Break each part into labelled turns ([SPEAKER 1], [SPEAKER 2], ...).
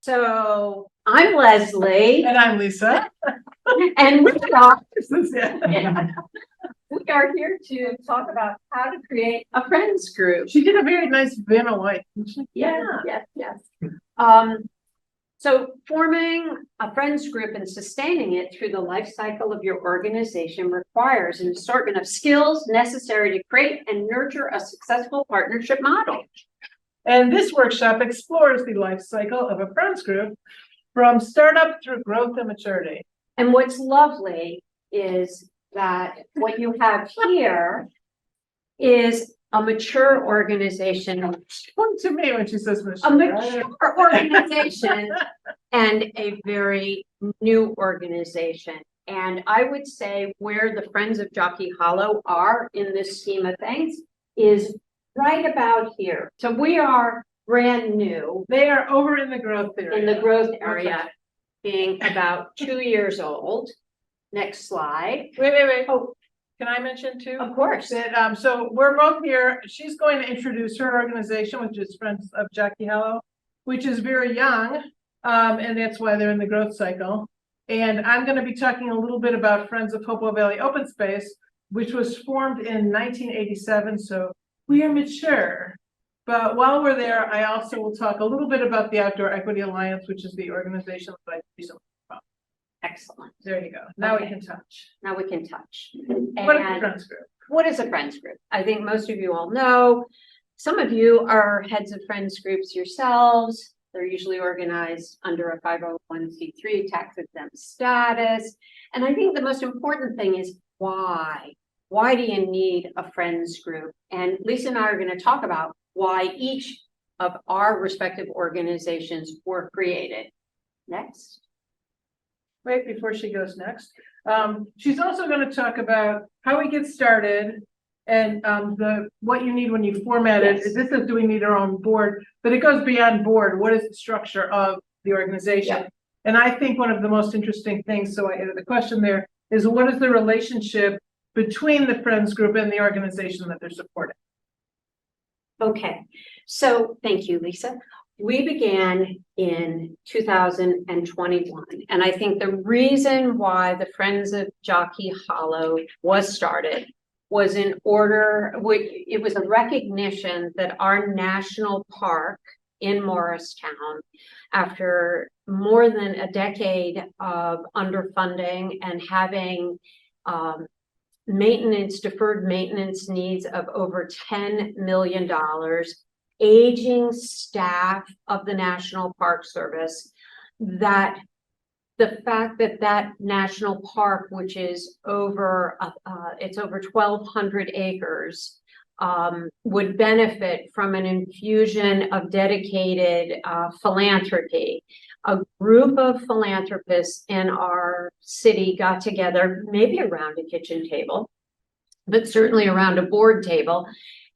[SPEAKER 1] So I'm Leslie.
[SPEAKER 2] And I'm Lisa.
[SPEAKER 1] And we
[SPEAKER 2] Yeah.
[SPEAKER 1] we are here to talk about how to create a friends group.
[SPEAKER 2] She did a very nice Vanna White, didn't she?
[SPEAKER 1] Yes. So forming a friends group and sustaining it through the life cycle of your organization requires an assortment of skills necessary to create and nurture a successful partnership model.
[SPEAKER 2] And this workshop explores the life cycle of a friends group from startup through growth and maturity.
[SPEAKER 1] And what's lovely is that what you have here is a mature organization.
[SPEAKER 2] Point to me when she says mature.
[SPEAKER 1] A mature organization and a very new organization. And I would say where the Friends of Jockey Hollow are in this scheme of things is right about here. So we are brand new.
[SPEAKER 2] They are over in the growth area.
[SPEAKER 1] In the growth area, being about 2 years old. Next slide.
[SPEAKER 2] Wait. Oh, can I mention too?
[SPEAKER 1] Of course.
[SPEAKER 2] That, so we're both here. She's going to introduce her organization, which is Friends of Jockey Hollow, which is very young. And that's why they're in the growth cycle. And I'm going to be talking a little bit about Friends of Hopewell Valley Open Space, which was formed in 1987. So we are mature. But while we're there, I also will talk a little bit about the Outdoor Equity Alliance, which is the organization that I recently found.
[SPEAKER 1] Excellent.
[SPEAKER 2] There you go. Now
[SPEAKER 1] Okay.
[SPEAKER 2] we can touch.
[SPEAKER 1] Now we can touch.
[SPEAKER 2] What is a
[SPEAKER 1] And
[SPEAKER 2] friends group?
[SPEAKER 1] what is a friends group? I think most of you all know. Some of you are heads of friends groups yourselves. They're usually organized under a 501c3 tax exempt status. And I think the most important thing is why? Why do you need a friends group? And Lisa and I are going to talk about why each of our respective organizations were created. Next.
[SPEAKER 2] Wait, before she goes next. She's also going to talk about how we get started and what you need when you format it.
[SPEAKER 1] Yes.
[SPEAKER 2] This is, do we need our own board? But it goes beyond board. What is the structure of the organization?
[SPEAKER 1] Yeah.
[SPEAKER 2] And I think one of the most interesting things, the question there is, what is the relationship between the friends group and the organization that they're supporting?
[SPEAKER 1] Okay, so thank you, Lisa. We began in 2021, and I think the reason why the Friends of Jockey Hollow was started was it was a recognition that our national park in Morristown, after more than a decade of underfunding and having deferred maintenance needs of over $10 million, aging staff of the National Park Service, that the fact that that national park, which is over 1,200 acres, would benefit from an infusion of dedicated philanthropy. A group of philanthropists in our city got together, maybe around a kitchen table, but certainly around a board table,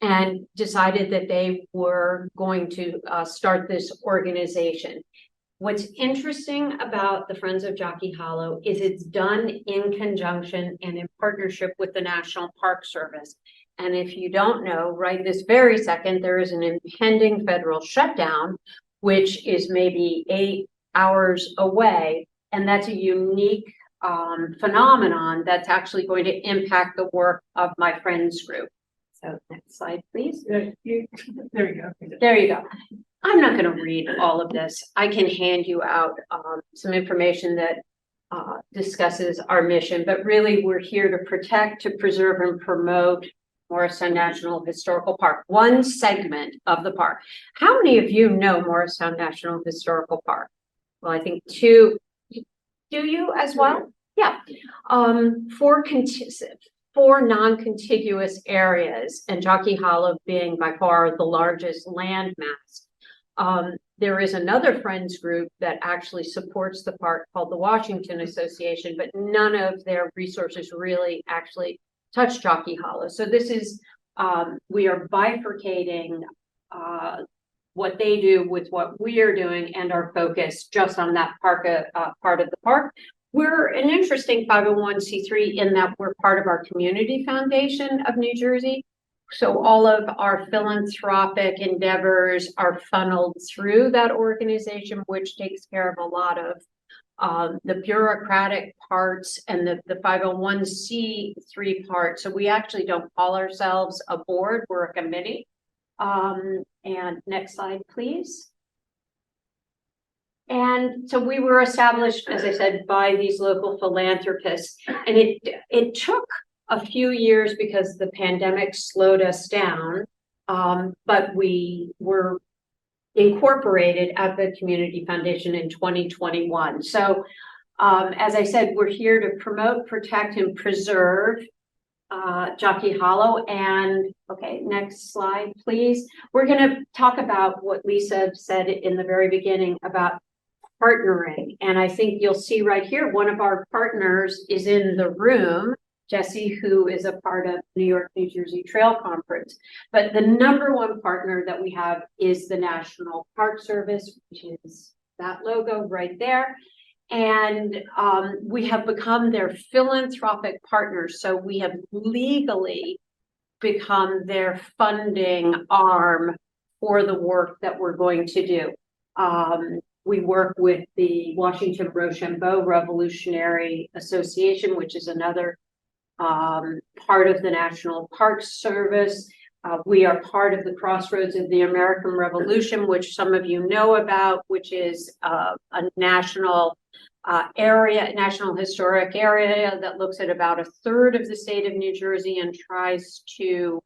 [SPEAKER 1] and decided that they were going to start this organization. What's interesting about the Friends of Jockey Hollow is it's done in conjunction and in partnership with the National Park Service. And if you don't know, right this very second, there is an impending federal shutdown, which is maybe 8 hours away. And that's a unique phenomenon that's actually going to impact the work of my friends group. So next slide, please.
[SPEAKER 2] There you go.
[SPEAKER 1] There you go. I'm not going to read all of this. I can hand you out some information that discusses our mission, but really we're here to protect, to preserve, and promote Morristown National Historical Park, one segment of the park. How many of you know Morristown National Historical Park? Well, I think two. Do you as well? Yeah. Four non-contiguous areas, and Jockey Hollow being by far the largest landmass. There is another friends group that actually supports the park called the Washington Association, but none of their resources really actually touch Jockey Hollow. So this is, we are bifurcating what they do with what we are doing and our focus just on that part of the park. We're an interesting 501c3 in that we're part of our Community Foundation of New Jersey. So all of our philanthropic endeavors are funneled through that organization, which takes care of a lot of the bureaucratic parts and the 501c3 part. So we actually don't call ourselves a board, we're a committee. And next slide, please. And so we were established, as I said, by these local philanthropists, and it took a few years because the pandemic slowed us down, but we were incorporated at the Community Foundation in 2021. So as I said, we're here to promote, protect, and preserve Jockey Hollow. And okay, next slide, please. We're going to talk about what Lisa said in the very beginning about partnering. And I think you'll see right here, one of our partners is in the room, Jesse, who is a part of New York, New Jersey Trail Conference. But the number one partner that we have is the National Park Service, which is that logo right there. And we have become their philanthropic partners. So we have legally become their funding arm for the work that we're going to do. We work with the Washington Rochambeau Revolutionary Association, which is another part of the National Park Service. We are part of the Crossroads of the American Revolution, which some of you know about, which is a national national historic area that looks at about 1/3 of the state of New Jersey and tries to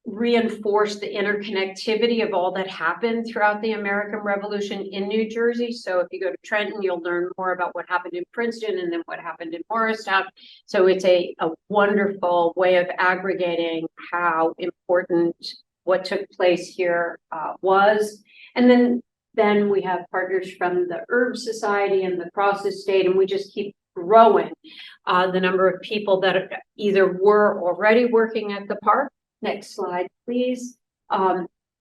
[SPEAKER 1] reinforce the interconnectivity of all that happened throughout the American Revolution in New Jersey. So if you go to Trenton, you'll learn more about what happened in Princeton and then what happened in Morristown. So it's a wonderful way of aggregating how important what took place here was. And then we have partners from the Herb Society and the Cross Estate, and we just keep growing the number of people that either were already working at the park. Next slide, please.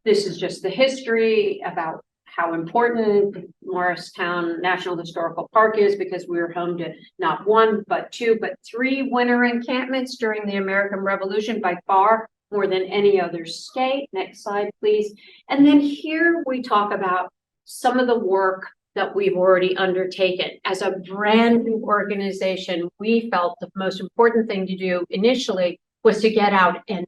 [SPEAKER 1] This is just the history about how important Morristown National Historical Park is, because we were home to not one, but two, but three winter encampments during the American Revolution, by far more than any other state. Next slide, please. And then here we talk about some of the work that we've already undertaken. As a brand new organization, we felt the most important thing to do initially was to get out and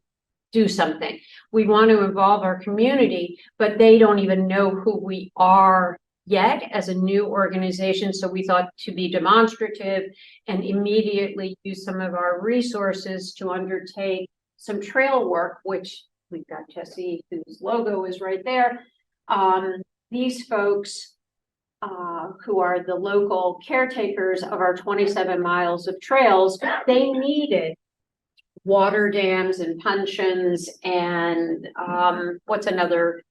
[SPEAKER 1] do something. We want to involve our community, but they don't even know who we are yet as a new organization. So we thought to be demonstrative and immediately use some of our resources to undertake some trail work, which we've got Jesse, whose logo is right there. These folks who are the local caretakers of our 27 miles of trails, they needed water dams and puncheons and what's another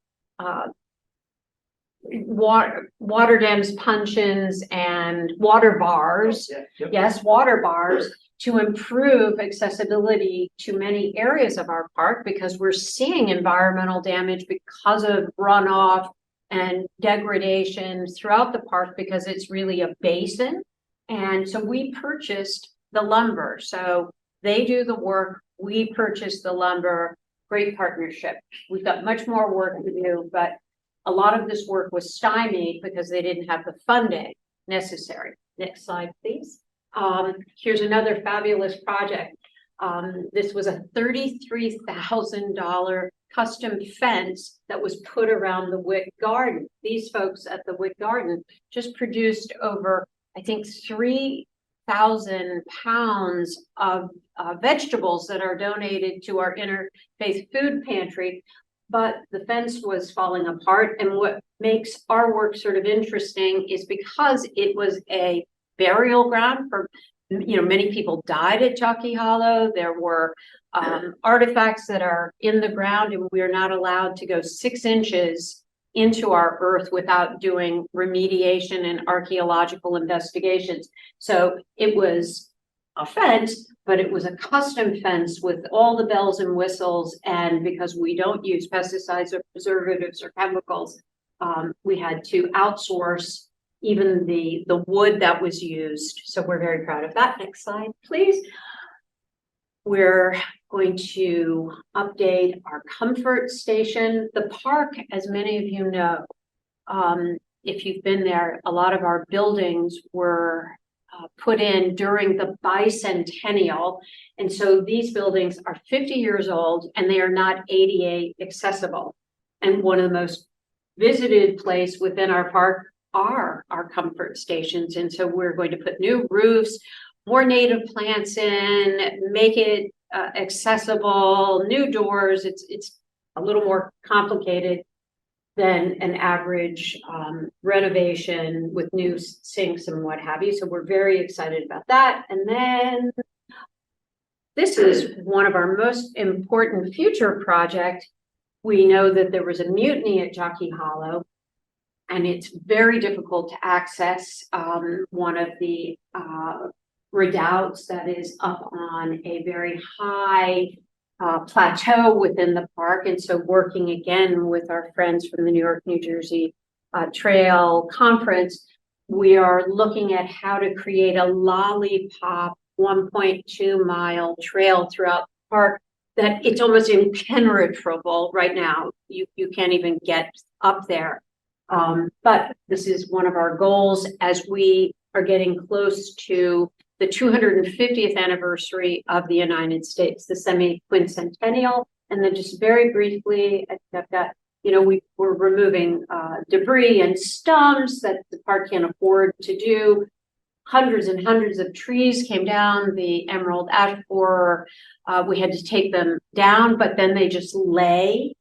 [SPEAKER 1] water dams, puncheons, and water bars. Yes, water bars, to improve accessibility to many areas of our park, because we're seeing environmental damage because of runoff and degradation throughout the park, because it's really a basin. And so we purchased the lumber. So they do the work, we purchase the lumber. Great partnership. We've got much more work to do, but a lot of this work was stymied because they didn't have the funding necessary. Next slide, please. Here's another fabulous project. This was a $33,000 custom fence that was put around the Wick Garden. These folks at the Wick Garden just produced over, I think, 3,000 pounds of vegetables that are donated to our interfaith food pantry, but the fence was falling apart. And what makes our work sort of interesting is because it was a burial ground for, many people died at Jockey Hollow. There were artifacts that are in the ground, and we are not allowed to go 6 inches into our earth without doing remediation and archaeological investigations. So it was a fence, but it was a custom fence with all the bells and whistles. And because we don't use pesticides or preservatives or chemicals, we had to outsource even the wood that was used. So we're very proud of that. Next slide, please. We're going to update our comfort station. The park, as many of you know, if you've been there, a lot of our buildings were put in during the bicentennial. And so these buildings are 50 years old and they are not ADA accessible. And one of the most visited place within our park are our comfort stations. And so we're going to put new roofs, more native plants in, make it accessible, new doors. It's a little more complicated than an average renovation with new sinks and what have you. So we're very excited about that. And then this is one of our most important future projects. We know that there was a mutiny at Jockey Hollow, and it's very difficult to access one of the redoubts that is up on a very high plateau within the park. And so working again with our friends from the New York, New Jersey Trail Conference, we are looking at how to create a lollipop 1.2 mile trail throughout the park that it's almost impenetrable right now. You can't even get up there. But this is one of our goals as we are getting close to the 250th anniversary of the United States, the semi-quincentennial. And then just very briefly, I've got, we're removing debris and stumps that the park can't afford to do. Hundreds and hundreds of trees came down, the emerald ash borer, we had to take them down, but then they just lay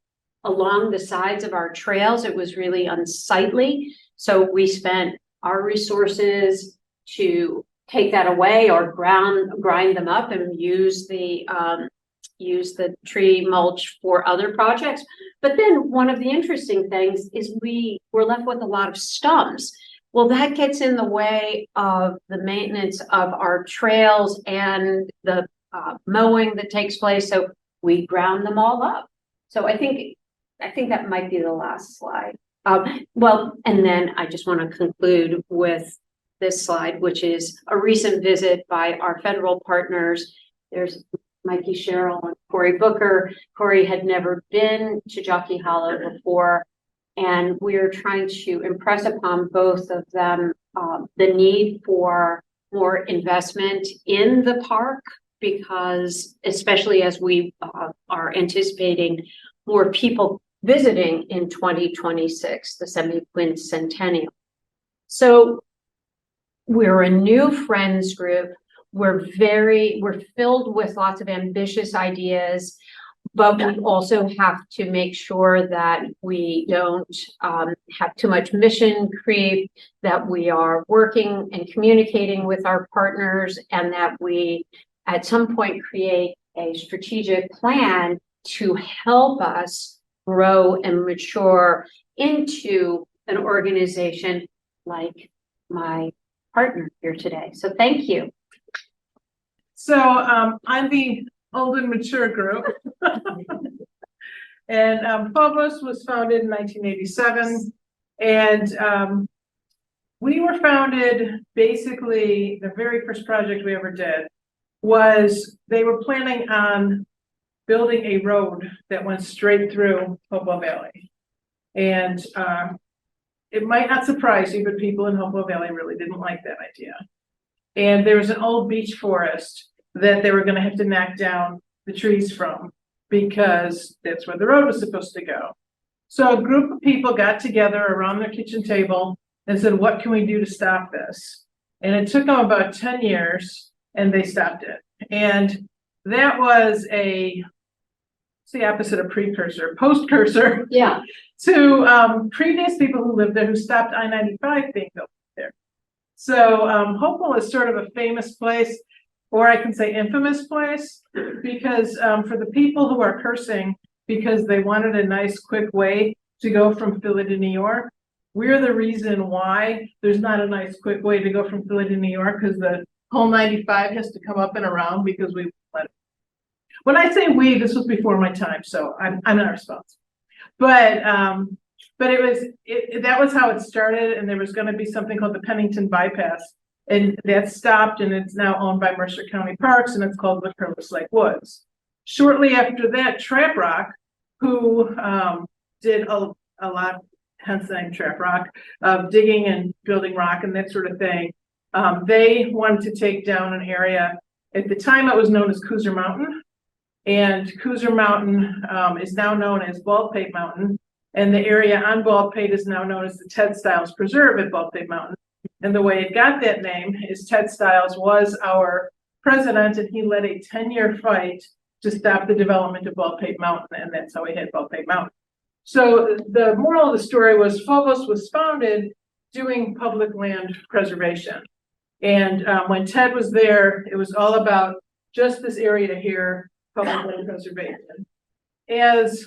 [SPEAKER 1] along the sides of our trails. It was really unsightly. So we spent our resources to take that away or grind them up and use the tree mulch for other projects. But then one of the interesting things is we were left with a lot of stumps. Well, that gets in the way of the maintenance of our trails and the mowing that takes place. So we ground them all up. So I think that might be the last slide. Well, and then I just want to conclude with this slide, which is a recent visit by our federal partners. There's Mikey Sherrill and Cory Booker. Cory had never been to Jockey Hollow before, and we're trying to impress upon both of them the need for more investment in the park, because especially as we are anticipating more people visiting in 2026, the semi-quincentennial. So we're a new friends group. We're filled with lots of ambitious ideas, but we also have to make sure that we don't have too much mission creep, that we are working and communicating with our partners, and that we at some point create a strategic plan to help us grow and mature into an organization like my partner here today. So thank you.
[SPEAKER 2] So I'm the old and mature group. And Phobos was founded in 1987. And we were founded, basically, the very first project we ever did was they were planning on building a road that went straight through Hopewell Valley. And it might not surprise you, but people in Hopewell Valley really didn't like that idea. And there was an old beech forest that they were going to have to knock down the trees from, because that's where the road was supposed to go. So a group of people got together around their kitchen table and said, what can we do to stop this? And it took them about 10 years and they stopped it. And that was it's the opposite of precursor, postcursor.
[SPEAKER 1] Yeah.
[SPEAKER 2] To previous people who lived there who stopped I-95 being built there. So Hopewell is sort of a famous place, or I can say infamous place, because for the people who are cursing because they wanted a nice quick way to go from Philly to New York, we're the reason why there's not a nice quick way to go from Philly to New York, because the whole 95 has to come up and around because we let it. When I say we, this was before my time, so I'm not responsible. But that was how it started, and there was going to be something called the Pennington bypass And that stopped, and it's now owned by Mercer County Parks, and it's called the Curtis Lake Woods. Shortly after that, Trap Rock, who did a lot, hence the name Trap Rock, of digging and building rock and that sort of thing. They wanted to take down an area. At the time, it was known as Cooser Mountain, and Cooser Mountain is now known as Baldpate Mountain, and the area on Baldpate is now known as the Ted Stiles Preserve at Baldpate Mountain. And the way it got that name is Ted Stiles was our president, and he led a 10-year fight to stop the development of Baldpate Mountain, and that's how we had Baldpate Mountain. So the moral of the story was Phobos was founded doing public land preservation. And when Ted was there, it was all about just this area here, public land preservation. As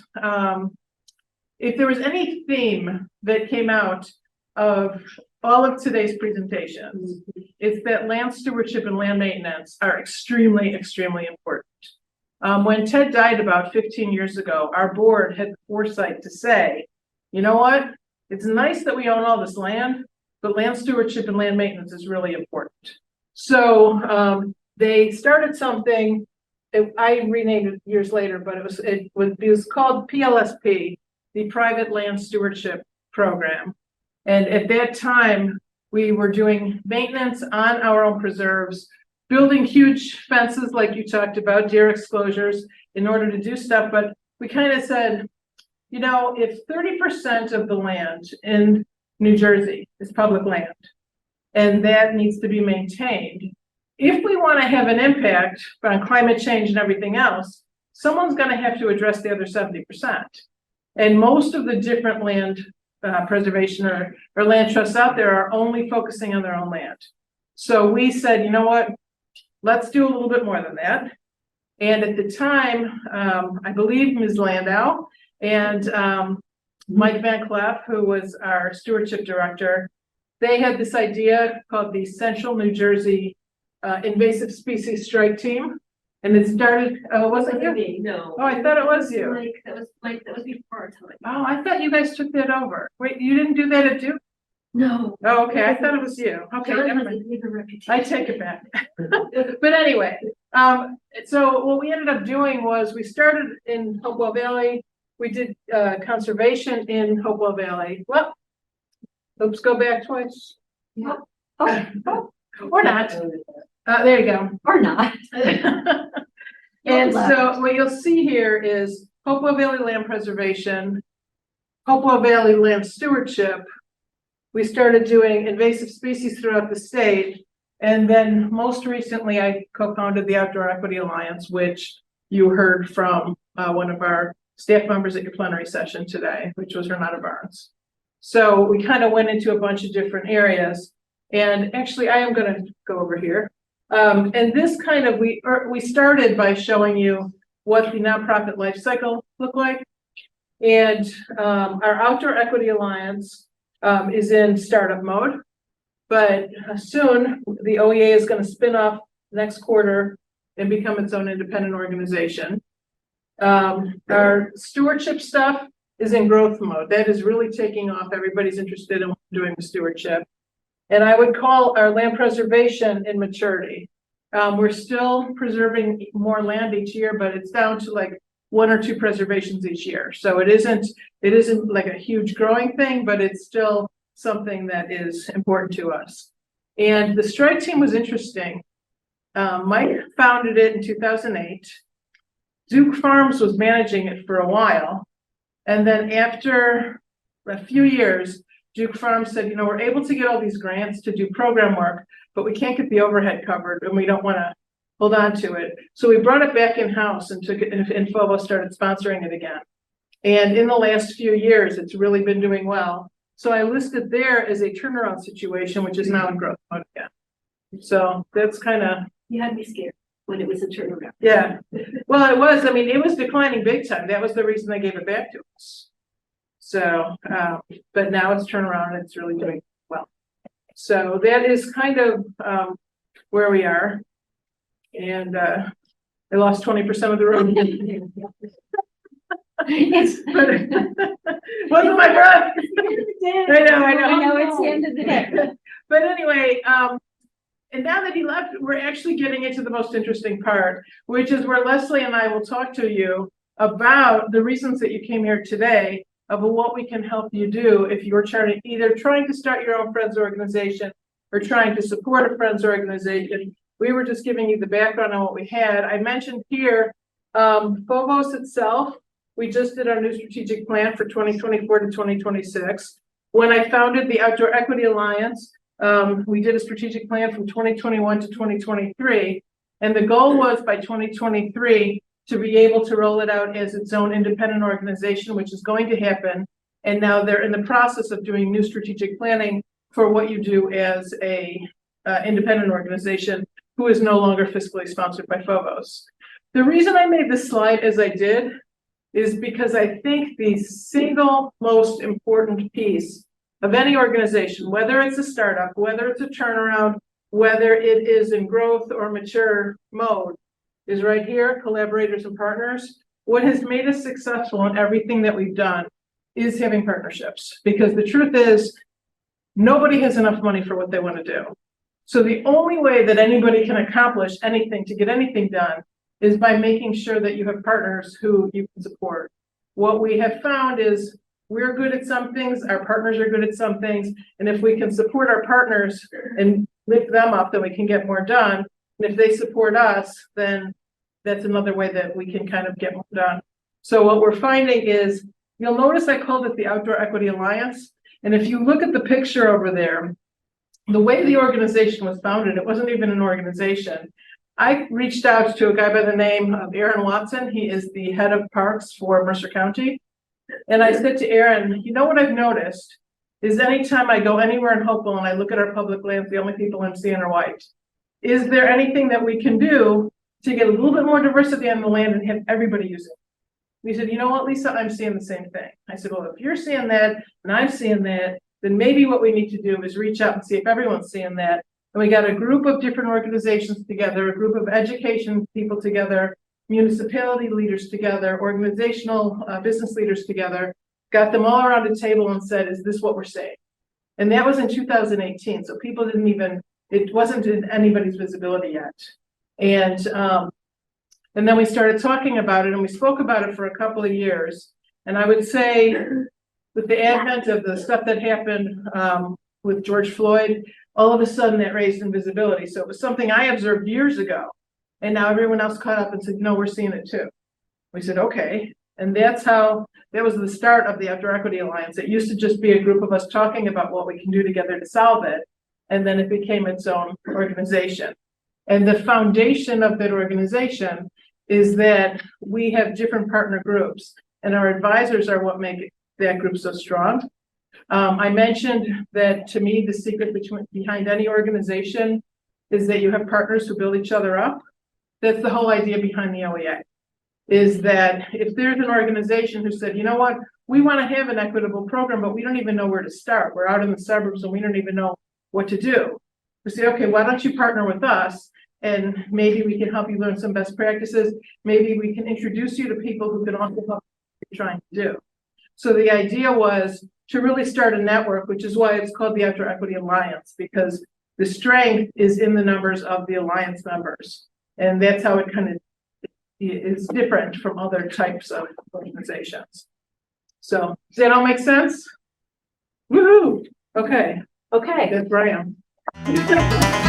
[SPEAKER 2] if there was any theme that came out of all of today's presentations, it's that land stewardship and land maintenance are extremely, extremely important. When Ted died about 15 years ago, our board had the foresight to say, you know what? It's nice that we own all this land, but land stewardship and land maintenance is really important. So they started something, I renamed it years later, but it was called PLSP, the Private Land Stewardship Program. And at that time, we were doing maintenance on our own preserves, building huge fences like you talked about, deer exclosures, in order to do stuff. But we kind of said, you know, if 30% of the land in New Jersey is public land, and that needs to be maintained, if we want to have an impact on climate change and everything else, someone's going to have to address the other 70%. And most of the different land preservation or land trusts out there are only focusing on their own land. So we said, you know what, let's do a little bit more than that. And at the time, I believe Ms. Landau and Mike Van Cleef, who was our stewardship director, they had this idea called the Central New Jersey Invasive Species Strike Team. And it started, wasn't you?
[SPEAKER 3] No.
[SPEAKER 2] Oh, I thought it was you.
[SPEAKER 3] Mike, that was before our time.
[SPEAKER 2] Oh, I thought you guys took that over. Wait, you didn't do that at Duke?
[SPEAKER 3] No.
[SPEAKER 2] Oh, okay, I thought it was you. Okay,
[SPEAKER 3] John
[SPEAKER 2] never
[SPEAKER 3] has
[SPEAKER 2] mind.
[SPEAKER 3] a bigger reputation.
[SPEAKER 2] I take it back. But anyway, so what we ended up doing was we started in Hopewell Valley. We did conservation in Hopewell Valley. Well, let's go back twice.
[SPEAKER 3] Yeah.
[SPEAKER 2] Or not. There you go.
[SPEAKER 3] Or not.
[SPEAKER 2] And so what you'll see here is Hopewell Valley Land Preservation, Hopewell Valley Land Stewardship. We started doing invasive species throughout the state. And then most recently, I co-founded the Outdoor Equity Alliance, which you heard from one of our staff members at your plenary session today, which was Renata Barnes. So we kind of went into a bunch of different areas. And actually, I am going to go over here. And this kind of, we started by showing you what the nonprofit life cycle looked like. And our Outdoor Equity Alliance is in startup mode, but soon the OEA is going to spin off next quarter and become its own independent organization. Our stewardship stuff is in growth mode. That is really taking off. Everybody's interested in doing the stewardship. And I would call our land preservation in maturity. We're still preserving more land each year, but it's down to like 1 or 2 preservations each year. So it isn't like a huge growing thing, but it's still something that is important to us. And the strike team was interesting. Mike founded it in 2008. Duke Farms was managing it for a while. And then after a few years, Duke Farms said, you know, we're able to get all these grants to do program work, but we can't get the overhead covered and we don't want to hold on to it. So we brought it back in-house and took it, and Phobos started sponsoring it again. And in the last few years, it's really been doing well. So I listed there as a turnaround situation, which is now in growth mode again. So that's kind of.
[SPEAKER 3] You had me scared when it was a turnaround.
[SPEAKER 2] Yeah, well, it was, I mean, it was declining big time. That was the reason they gave it back to us. So, but now it's turned around and it's really doing well. So that is kind of where we are. And I lost 20% of the road. Wasn't my breath. I know.
[SPEAKER 3] I know it's the end of the day.
[SPEAKER 2] But anyway, And now that he left, we're actually getting into the most interesting part, which is where Leslie and I will talk to you about the reasons that you came here today, of what we can help you do if you're either trying to start your own Friends organization or trying to support a Friends organization. We were just giving you the background on what we had. I mentioned here, Phobos itself, we just did our new strategic plan for 2024 to 2026. When I founded the Outdoor Equity Alliance, we did a strategic plan from 2021 to 2023. And the goal was by 2023 to be able to roll it out as its own independent organization, which is going to happen. And now they're in the process of doing new strategic planning for what you do as a independent organization who is no longer fiscally sponsored by Phobos. The reason I made this slide as I did is because I think the single most important piece of any organization, whether it's a startup, whether it's a turnaround, whether it is in growth or mature mode, is right here, collaborators and partners. What has made us successful in everything that we've done is having partnerships, because the truth is nobody has enough money for what they want to do. So the only way that anybody can accomplish anything, to get anything done, is by making sure that you have partners who you can support. What we have found is we're good at some things, our partners are good at some things, and if we can support our partners and lift them up, then we can get more done. And if they support us, then that's another way that we can kind of get more done. So what we're finding is, you'll notice I called it the Outdoor Equity Alliance. And if you look at the picture over there, the way the organization was founded, it wasn't even an organization. I reached out to a guy by the name of Aaron Watson. He is the head of parks for Mercer County. And I said to Aaron, you know what I've noticed is anytime I go anywhere in Hopewell and I look at our public lands, the only people I'm seeing are white. Is there anything that we can do to get a little bit more diversity on the land and have everybody use it? He said, you know what, Lisa, I'm seeing the same thing. I said, well, if you're seeing that and I'm seeing that, then maybe what we need to do is reach out and see if everyone's seeing that. And we got a group of different organizations together, a group of education people together, municipality leaders together, organizational business leaders together, got them all around a table and said, is this what we're saying? And that was in 2018. So people didn't even, it wasn't in anybody's visibility yet. And then we started talking about it, and we spoke about it for a couple of years. And I would say with the advent of the stuff that happened with George Floyd, all of a sudden that raised in visibility. So it was something I observed years ago. And now everyone else caught up and said, no, we're seeing it too. We said, okay. And that was the start of the Outdoor Equity Alliance. It used to just be a group of us talking about what we can do together to solve it. And then it became its own organization. And the foundation of that organization is that we have different partner groups, and our advisors are what make that group so strong. I mentioned that to me, the secret behind any organization is that you have partners who build each other up. That's the whole idea behind the OEA, is that if there's an organization who said, you know what, we want to have an equitable program, but we don't even know where to start. We're out in the suburbs and we don't even know what to do. We say, okay, why don't you partner with us? And maybe we can help you learn some best practices. Maybe we can introduce you to people who can also help what you're trying to do. So the idea was to really start a network, which is why it's called the Outdoor Equity Alliance, because the strength is in the numbers of the alliance members. And that's how it kind of is different from other types of organizations. So does that all make sense? Woohoo! Okay.
[SPEAKER 1] Okay.
[SPEAKER 2] That's where I am.